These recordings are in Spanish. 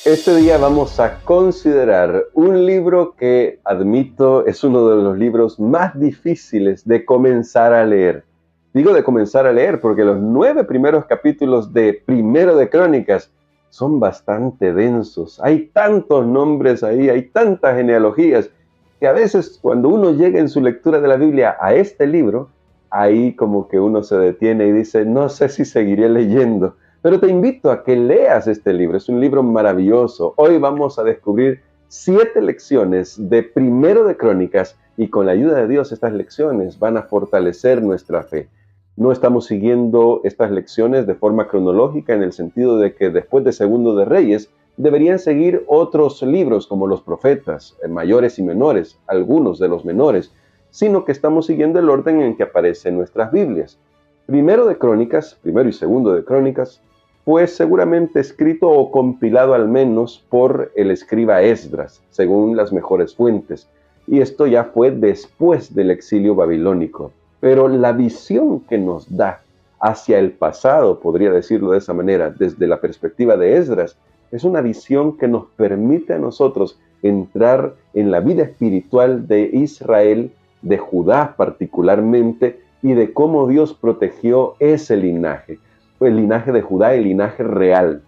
Este día vamos a considerar un libro que, admito, es uno de los libros más difíciles de comenzar a leer. Digo de comenzar a leer porque los 9 primeros capítulos de Primero de Crónicas son bastante densos. Hay tantos nombres ahí, hay tantas genealogías, que a veces cuando uno llega en su lectura de la Biblia a este libro, ahí como que uno se detiene y dice, no sé si seguiré leyendo. Pero te invito a que leas este libro, es un libro maravilloso. Hoy vamos a descubrir 7 lecciones de Primero de Crónicas y con la ayuda de Dios estas lecciones van a fortalecer nuestra fe. No estamos siguiendo estas lecciones de forma cronológica en el sentido de que después de Segundo de Reyes deberían seguir otros libros como los profetas, mayores y menores, algunos de los menores, sino que estamos siguiendo el orden en que aparece en nuestras Biblias. Primero de Crónicas, primero y segundo de Crónicas, fue seguramente escrito o compilado al menos por el escriba Esdras, según las mejores fuentes. Y esto ya fue después del exilio babilónico. Pero la visión que nos da hacia el pasado, podría decirlo de esa manera, desde la perspectiva de Esdras, es una visión que nos permite a nosotros entrar en la vida espiritual de Israel, de Judá particularmente, y de cómo Dios protegió ese linaje. El linaje de Judá, el linaje real.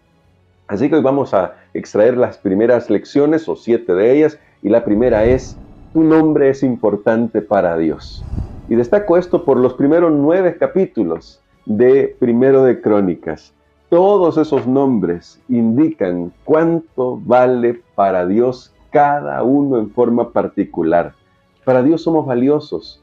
Así que hoy vamos a extraer las primeras lecciones, o 7 de ellas, y la primera es, tu nombre es importante para Dios. Y destaco esto por los primeros 9 capítulos de Primero de Crónicas. Todos esos nombres indican cuánto vale para Dios cada uno en forma particular. Para Dios somos valiosos.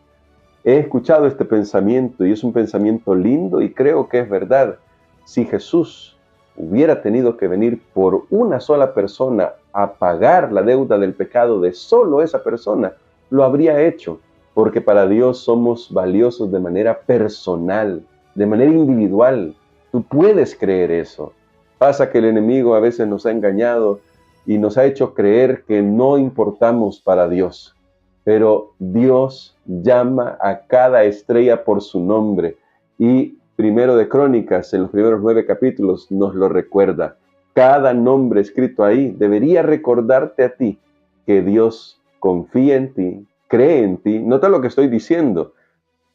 He escuchado este pensamiento y es un pensamiento lindo y creo que es verdad. Si Jesús hubiera tenido que venir por una sola persona a pagar la deuda del pecado de solo esa persona, lo habría hecho, porque para Dios somos valiosos de manera personal, de manera individual. Tú puedes creer eso. Pasa que el enemigo a veces nos ha engañado y nos ha hecho creer que no importamos para Dios. Pero Dios llama a cada estrella por su nombre y Primero de Crónicas, en los primeros 9 capítulos, nos lo recuerda. Cada nombre escrito ahí debería recordarte a ti que Dios confía en ti, cree en ti. Nota lo que estoy diciendo.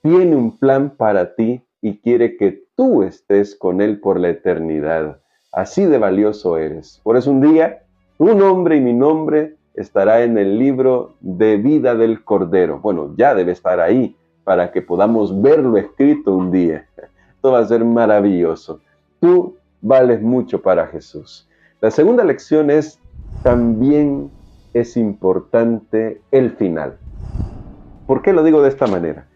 Tiene un plan para ti y quiere que tú estés con Él por la eternidad. Así de valioso eres. Por eso un día, tu nombre y mi nombre estará en el libro de vida del Cordero. Bueno, ya debe estar ahí para que podamos verlo escrito un día. Esto va a ser maravilloso. Tú vales mucho para Jesús. La segunda lección es, también es importante el final. ¿Por qué lo digo de esta manera?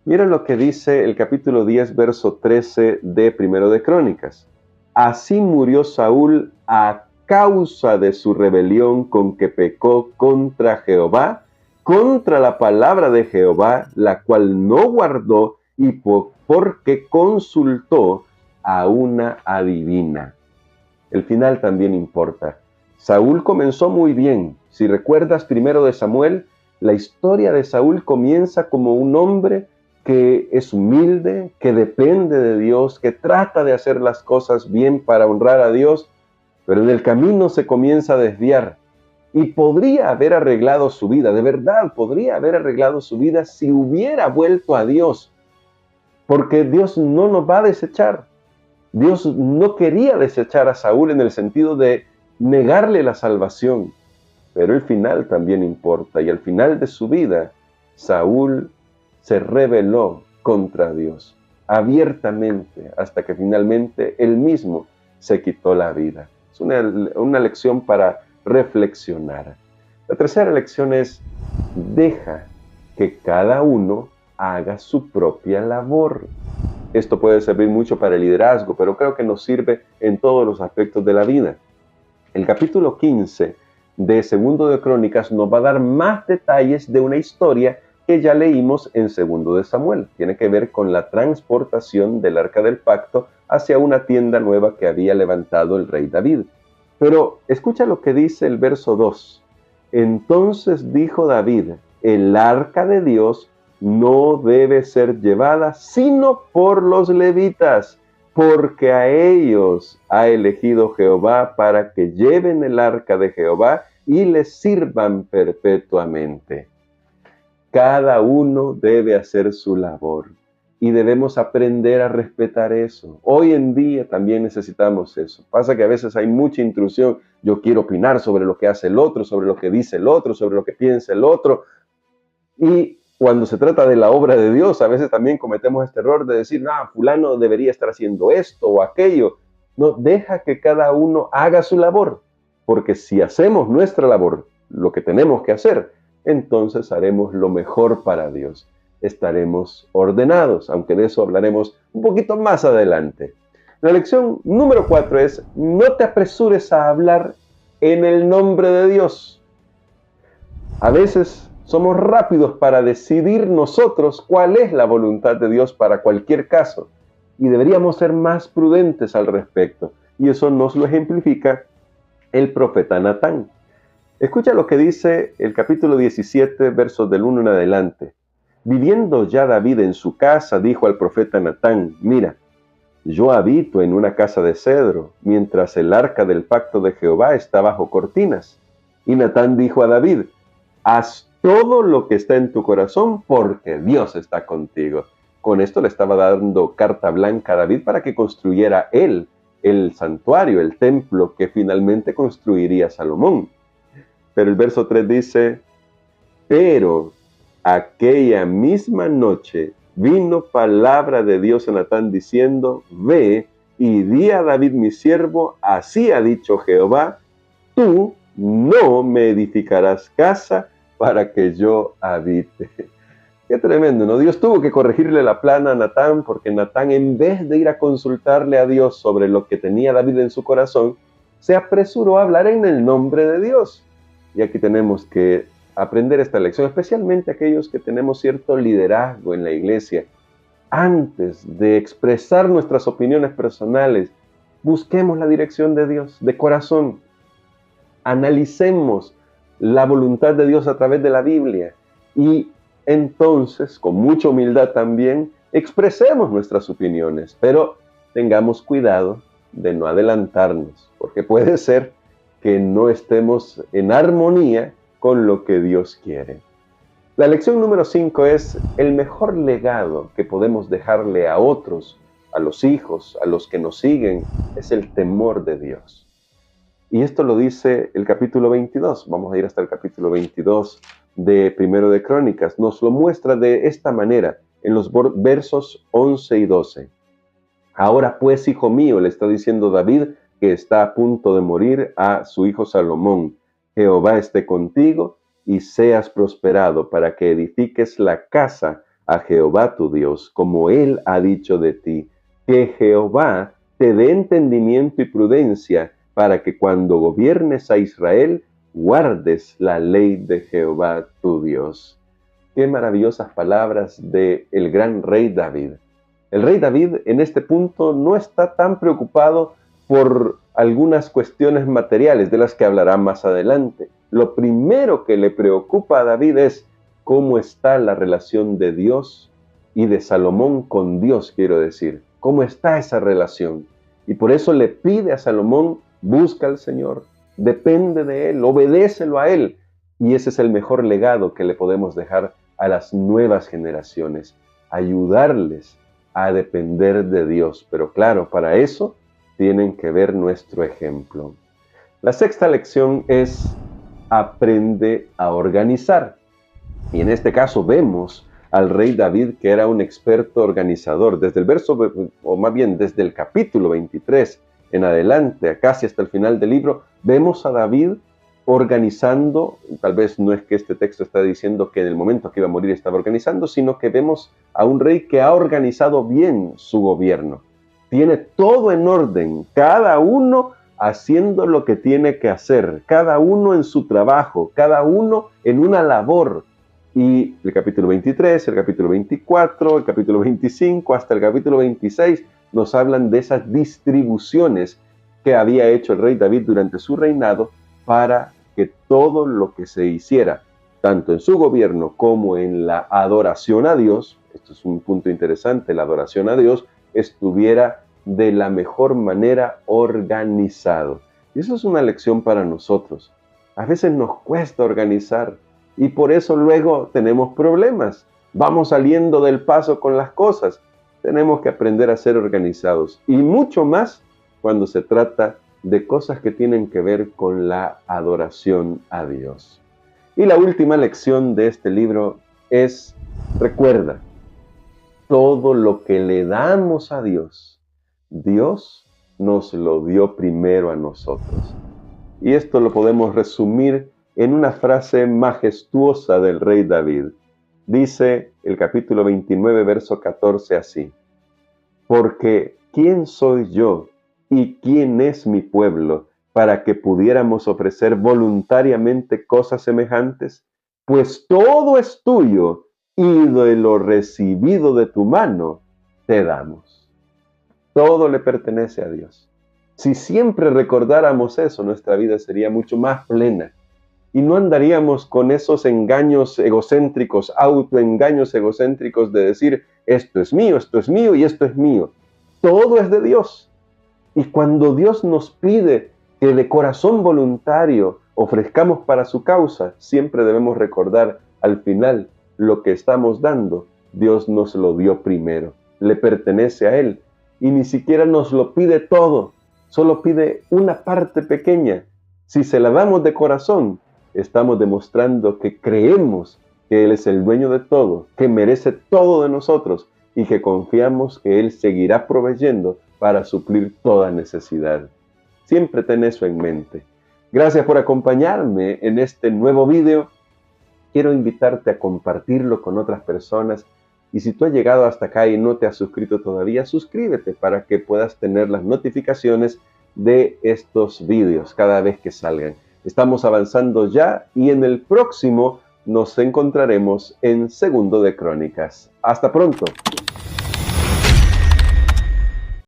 Miren lo que dice el capítulo 10, verso 13 de Primero de Crónicas. Así murió Saúl a causa de su rebelión con que pecó contra Jehová, contra la palabra de Jehová, la cual no guardó y porque consultó a una adivina. El final también importa. Saúl comenzó muy bien. Si recuerdas primero de Samuel, la historia de Saúl comienza como un hombre que es humilde, que depende de Dios, que trata de hacer las cosas bien para honrar a Dios, pero en el camino se comienza a desviar y podría haber arreglado su vida, de verdad podría haber arreglado su vida si hubiera vuelto a Dios, porque Dios no nos va a desechar. Dios no quería desechar a Saúl en el sentido de negarle la salvación, pero el final también importa, y al final de su vida, Saúl se rebeló contra Dios abiertamente hasta que finalmente él mismo se quitó la vida. Es una lección para reflexionar. La tercera lección es, deja que cada uno haga su propia labor. Esto puede servir mucho para el liderazgo, pero creo que nos sirve en todos los aspectos de la vida. El capítulo 15 de Segundo de Crónicas nos va a dar más detalles de una historia que ya leímos en Segundo de Samuel. Tiene que ver con la transportación del Arca del Pacto hacia una tienda nueva que había levantado el rey David. Pero escucha lo que dice el verso 2. Entonces dijo David, el Arca de Dios no debe ser llevada sino por los levitas, porque a ellos ha elegido Jehová para que lleven el arca de Jehová y les sirvan perpetuamente. Cada uno debe hacer su labor y debemos aprender a respetar eso. Hoy en día también necesitamos eso. Pasa que a veces hay mucha intrusión. Yo quiero opinar sobre lo que hace el otro, sobre lo que dice el otro, sobre lo que piensa el otro. Y cuando se trata de la obra de Dios, a veces también cometemos este error de decir, no, fulano debería estar haciendo esto o aquello. No, deja que cada uno haga su labor, porque si hacemos nuestra labor, lo que tenemos que hacer, entonces haremos lo mejor para Dios. Estaremos ordenados, aunque de eso hablaremos un poquito más adelante. La lección número 4 es, no te apresures a hablar en el nombre de Dios. A veces somos rápidos para decidir nosotros cuál es la voluntad de Dios para cualquier caso y deberíamos ser más prudentes al respecto. Y eso nos lo ejemplifica el profeta Natán. Escucha lo que dice el capítulo 17, versos del 1 en adelante. Viviendo ya David en su casa, dijo al profeta Natán, mira, yo habito en una casa de cedro, mientras el arca del pacto de Jehová está bajo cortinas. Y Natán dijo a David, haz todo lo que está en tu corazón, porque Dios está contigo. Con esto le estaba dando carta blanca a David para que construyera él el santuario, el templo que finalmente construiría Salomón. Pero el verso 3 dice, pero aquella misma noche vino palabra de Dios a Natán diciendo, ve y di a David mi siervo, así ha dicho Jehová, tú no me edificarás casa para que yo habite. Qué tremendo, ¿no? Dios tuvo que corregirle la plana a Natán, porque Natán, en vez de ir a consultarle a Dios sobre lo que tenía David en su corazón, se apresuró a hablar en el nombre de Dios. Y aquí tenemos que aprender esta lección, especialmente aquellos que tenemos cierto liderazgo en la iglesia. Antes de expresar nuestras opiniones personales, busquemos la dirección de Dios de corazón. Analicemos la voluntad de Dios a través de la Biblia y entonces, con mucha humildad también, expresemos nuestras opiniones, pero tengamos cuidado de no adelantarnos, porque puede ser que no estemos en armonía con lo que Dios quiere. La lección número 5 es el mejor legado que podemos dejarle a otros, a los hijos, a los que nos siguen, es el temor de Dios. Y esto lo dice el capítulo 22. Vamos a ir hasta el capítulo 22 de Primero de Crónicas. Nos lo muestra de esta manera en los versos 11 y 12. Ahora pues, hijo mío, le está diciendo David, que está a punto de morir, a su hijo Salomón, Jehová esté contigo y seas prosperado para que edifiques la casa a Jehová tu Dios, como él ha dicho de ti, que Jehová te dé entendimiento y prudencia para que cuando gobiernes a Israel, guardes la ley de Jehová tu Dios. Qué maravillosas palabras del gran rey David. El rey David en este punto no está tan preocupado por algunas cuestiones materiales de las que hablará más adelante. Lo primero que le preocupa a David es cómo está la relación de Dios y de Salomón con Dios, quiero decir. ¿Cómo está esa relación? Y por eso le pide a Salomón, busca al Señor, depende de Él, obedécelo a Él. Y ese es el mejor legado que le podemos dejar a las nuevas generaciones, ayudarles a depender de Dios. Pero claro, para eso tienen que ver nuestro ejemplo. La sexta lección es aprende a organizar. Y en este caso vemos al rey David, que era un experto organizador. Desde el verso, o más bien desde el capítulo 23 en adelante, casi hasta el final del libro, vemos a David organizando. Tal vez no es que este texto está diciendo que en el momento que iba a morir estaba organizando, sino que vemos a un rey que ha organizado bien su gobierno. Tiene todo en orden, cada uno haciendo lo que tiene que hacer, cada uno en su trabajo, cada uno en una labor. Y el capítulo 23, el capítulo 24, el capítulo 25, hasta el capítulo 26, nos hablan de esas distribuciones que había hecho el rey David durante su reinado para que todo lo que se hiciera, tanto en su gobierno como en la adoración a Dios, esto es un punto interesante, la adoración a Dios, estuviera de la mejor manera organizado. Y eso es una lección para nosotros. A veces nos cuesta organizar y por eso luego tenemos problemas. Vamos saliendo del paso con las cosas. Tenemos que aprender a ser organizados y mucho más cuando se trata de cosas que tienen que ver con la adoración a Dios. Y la última lección de este libro es, recuerda, todo lo que le damos a Dios, Dios nos lo dio primero a nosotros. Y esto lo podemos resumir en una frase majestuosa del rey David. Dice el capítulo 29, verso 14 así: porque ¿quién soy yo y quién es mi pueblo para que pudiéramos ofrecer voluntariamente cosas semejantes? Pues todo es tuyo y de lo recibido de tu mano te damos. Todo le pertenece a Dios. Si siempre recordáramos eso, nuestra vida sería mucho más plena y no andaríamos con esos engaños egocéntricos, autoengaños egocéntricos de decir, esto es mío y esto es mío. Todo es de Dios. Y cuando Dios nos pide que de corazón voluntario ofrezcamos para su causa, siempre debemos recordar al final lo que estamos dando, Dios nos lo dio primero, le pertenece a Él y ni siquiera nos lo pide todo, solo pide una parte pequeña. Si se la damos de corazón, estamos demostrando que creemos que Él es el dueño de todo, que merece todo de nosotros y que confiamos que Él seguirá proveyendo para suplir toda necesidad. Siempre ten eso en mente. Gracias por acompañarme en este nuevo video. Quiero invitarte a compartirlo con otras personas. Y si tú has llegado hasta acá y no te has suscrito todavía, suscríbete para que puedas tener las notificaciones de estos videos cada vez que salgan. Estamos avanzando ya y en el próximo nos encontraremos en Segundo de Crónicas. Hasta pronto.